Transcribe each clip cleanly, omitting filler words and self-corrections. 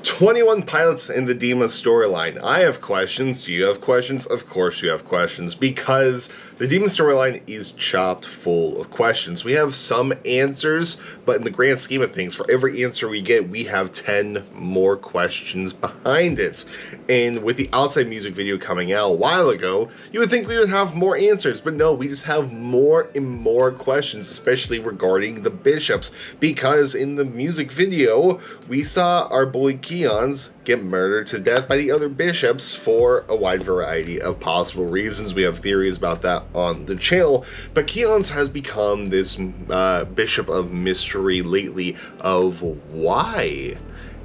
21 pilots in the Dima storyline. I have questions. Do you have questions? Of course you have questions, because the Dima storyline is chopped full of questions. We have some answers, but in the grand scheme of things, for every answer we get, we have 10 more questions behind it. And with the Outside music video coming out a while ago, you would think we would have more answers, but no, we just have more and more questions, especially regarding the bishops, because in the music video, we saw our boy Keons get murdered to death by the other bishops for a wide variety of possible reasons. We have theories about that on the channel, but Keons has become this bishop of mystery lately of why.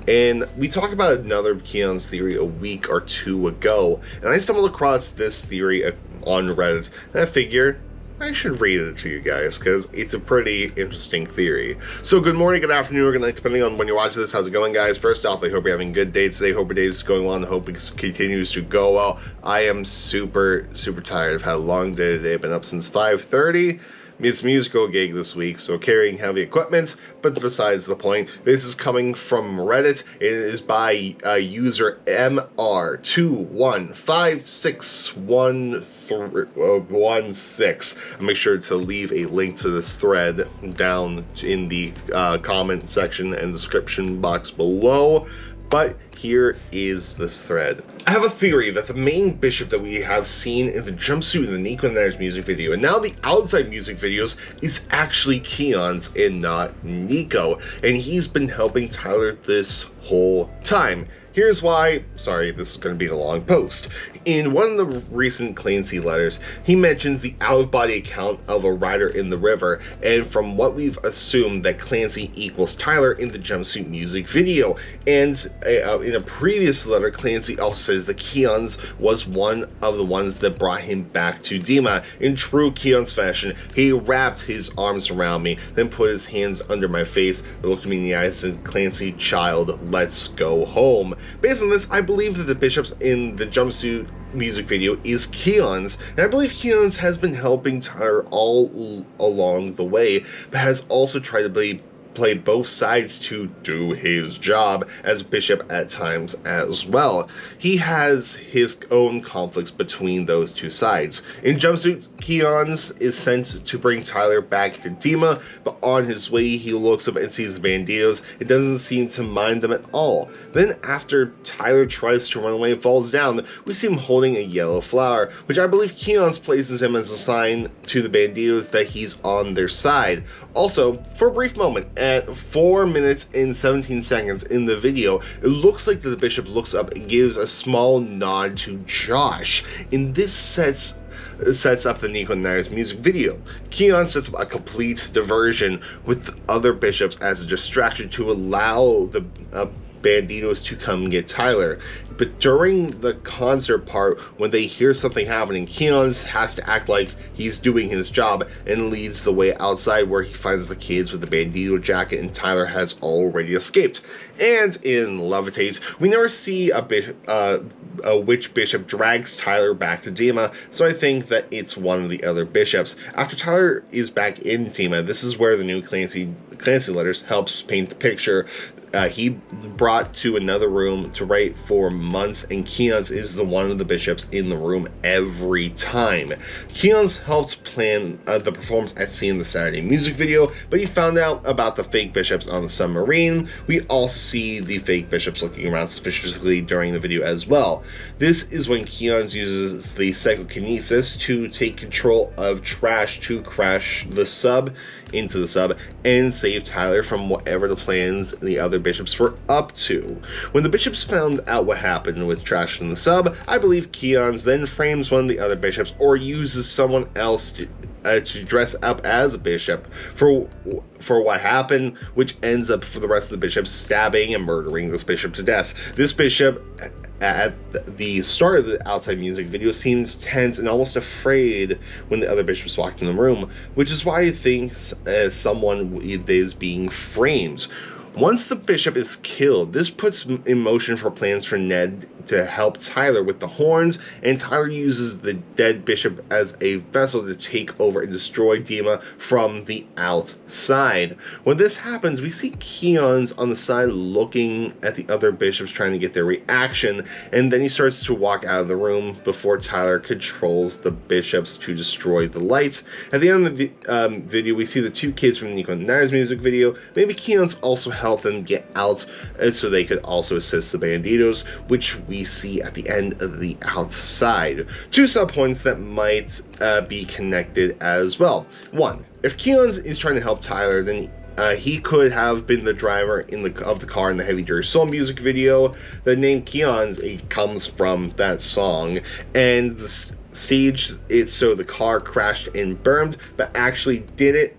And we talked about another Keons theory a week or two ago, and I stumbled across this theory on Reddit, and I figure I should read it to you guys, because it's a pretty interesting theory. So good morning, good afternoon, or good night, depending on when you're watching this. How's it going, guys? First off, I hope you're having a good day today. Hope your day is going well, and hope it continues to go well. I am super tired. I've had a long day today. I've been up since 5:30. It's a musical gig this week, so carrying heavy equipment, but besides the point. This is coming from Reddit. It is by user MR21561316. I'll make sure to leave a link to this thread down in the comment section and description box below. But here is this thread. I have a theory that the main bishop that we have seen in the Jumpsuit in the Goodnight music video, and now the Outside music videos, is actually Keons and not Nico. And he's been helping Tyler this whole time. Here's why. Sorry, this is going to be a long post. In one of the recent Clancy letters, he mentions the out-of-body account of a rider in the river, and from what we've assumed that Clancy equals Tyler in the Jumpsuit music video. And in a previous letter, Clancy also says that Keons was one of the ones that brought him back to Dima. In true Keons fashion, he wrapped his arms around me, then put his hands under my face, looked me in the eyes, and said, "Clancy, child, let's go home." Based on this, I believe that the bishops in the Jumpsuit music video is Keons, and I believe Keons has been helping Tyler all along the way, but has also tried to play both sides to do his job as bishop at times as well. He has his own conflicts between those two sides. In Jumpsuit, Keons is sent to bring Tyler back to Dima, but on his way he looks up and sees the banditos. It doesn't seem to mind them at all. Then after Tyler tries to run away and falls down, we see him holding a yellow flower, which I believe Keons places him as a sign to the banditos that he's on their side. Also, for a brief moment, at 4 minutes and 17 seconds in the video, it looks like the bishop looks up and gives a small nod to Josh, and this sets up the Nico and Nair's music video. Keon sets up a complete diversion with the other bishops as a distraction to allow the banditos to come get Tyler. But during the concert part, when they hear something happening, Keons has to act like he's doing his job and leads the way outside, where he finds the kids with the bandito jacket, and Tyler has already escaped. And in Levitate, we never see which bishop drags Tyler back to Dima, so I think that it's one of the other bishops. After Tyler is back in Dima, this is where the new Clancy letters helps paint the picture. He brought to another room to write for months, and Keons is one of the bishops in the room every time. Keons helped plan the performance at sea in the Saturday music video, but he found out about the fake bishops on the submarine. We also see the fake bishops looking around suspiciously during the video as well. This is when Keons uses the psychokinesis to take control of Trash to crash the sub into the sub and save Tyler from whatever the plans the other bishops were up to. When the bishops found out what happened with Trash in the sub, I believe Keons then frames one of the other bishops or uses someone else to dress up as a bishop for what happened, which ends up for the rest of the bishops stabbing and murdering this bishop to death. This bishop at the start of the Outside music video seems tense and almost afraid when the other bishops walk in the room, which is why he thinks someone is being framed. Once the bishop is killed, this puts in motion for plans for Ned to help Tyler with the horns, and Tyler uses the dead bishop as a vessel to take over and destroy Dima from the outside. When this happens, we see Keons on the side looking at the other bishops trying to get their reaction, and then he starts to walk out of the room before Tyler controls the bishops to destroy the lights. At the end of the video, we see the two kids from the JLAndersonMusic video. Maybe Keons also helped them get out so they could also assist the banditos, which we see at the end of the outside. Two subpoints that might be connected as well. One, if Keons is trying to help Tyler, then he could have been the driver of the car in the Heavy Dirty Soul music video. The name Keons comes from that song, and the stage it's so the car crashed and burned, but actually did it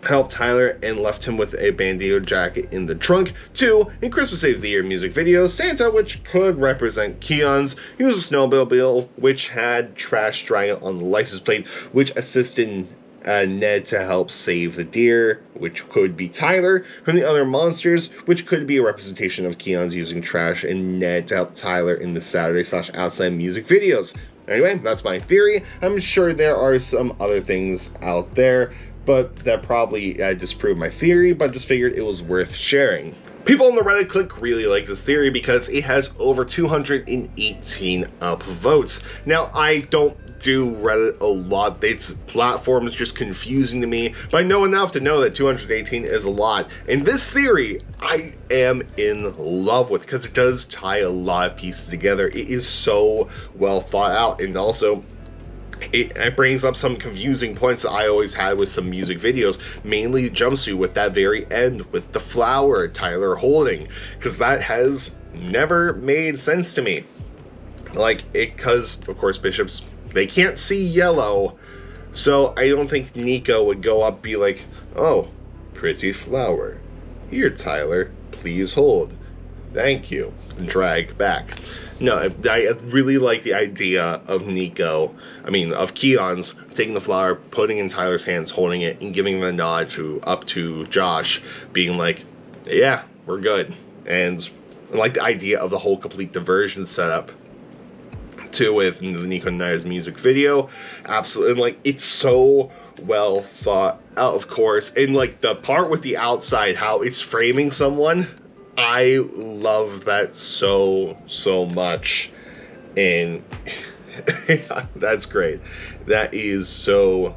help Tyler and left him with a bandito jacket in the trunk. Two, in Christmas Saves the Year music video, Santa, which could represent Keons, used a snowmobile which had Trash Dragon on the license plate, which assisted Ned to help save the deer, which could be Tyler from the other monsters, which could be a representation of Keons using Trash and Ned to help Tyler in the Saturday/Outside music videos. Anyway, that's my theory. I'm sure there are some other things out there, but that probably disproved my theory, but I just figured it was worth sharing. People on the Reddit click really like this theory because it has over 218 upvotes. Now, I don't do Reddit a lot. Its platform is just confusing to me, but I know enough to know that 218 is a lot. And this theory, I am in love with because it does tie a lot of pieces together. It is so well thought out, and also it brings up some confusing points that I always had with some music videos, mainly Jumpsuit with that very end with the flower Tyler holding, because that has never made sense to me. Like, because of course bishops, they can't see yellow, so I don't think Nico would go up and be like, oh, pretty flower. Here, Tyler, please hold. Thank you. And drag back. No, I really like the idea of of Keons taking the flower, putting it in Tyler's hands, holding it, and giving the nod up to Josh, being like, yeah, we're good. And I like the idea of the whole complete diversion setup too with the JLAndersonMusic video. Absolutely, and like, it's so well thought out, of course, and like the part with the outside, how it's framing someone, I love that so much, and that's great. That is so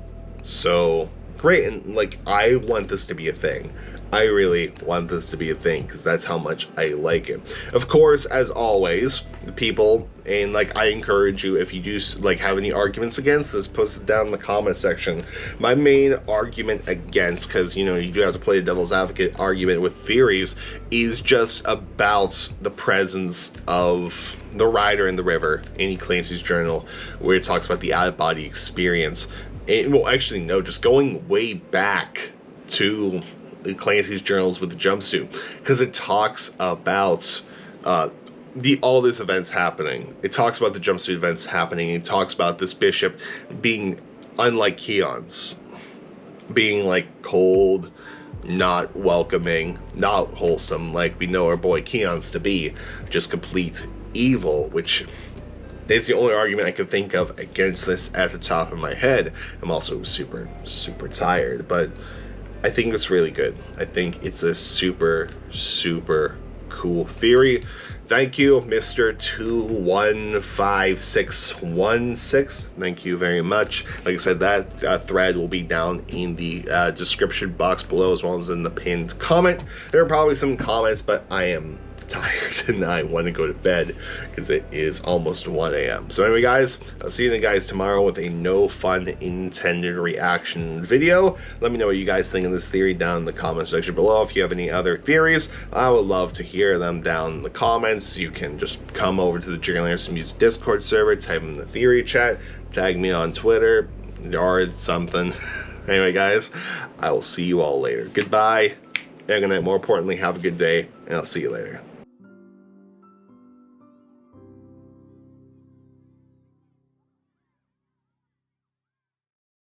great, and like, I want this to be a thing. I really want this to be a thing because that's how much I like it. Of course, as always, the people, and like, I encourage you, if you do like have any arguments against this, post it down in the comment section. My main argument against, because you know you do have to play the devil's advocate argument with theories, is just about the presence of the rider in the river in E. Clancy's journal, where it talks about the out-of-body experience. And well, actually no, just going way back to Clancy's journals with the Jumpsuit, because it talks about all this events happening. It talks about the Jumpsuit events happening. It talks about this bishop being unlike Keons, being like cold, not welcoming, not wholesome, like we know our boy Keons to be, just complete evil, which is the only argument I could think of against this at the top of my head. I'm also super tired, but I think it's really good. I think it's a super cool theory. Thank you, Mr. 215616. Thank you very much. Like I said, that thread will be down in the description box below, as well as in the pinned comment. There are probably some comments, but I am tired and I want to go to bed because it is almost 1 a.m. So anyway, guys, I'll see you guys tomorrow with a no fun intended reaction video. Let me know what you guys think of this theory down in the comment section below. If you have any other theories, I would love to hear them down in the comments. You can just come over to the JLAndersonMusic Discord server, type in the theory chat, tag me on Twitter or something. Anyway, guys, I will see you all later. Goodbye, and good night. More importantly, have a good day, and I'll see you later.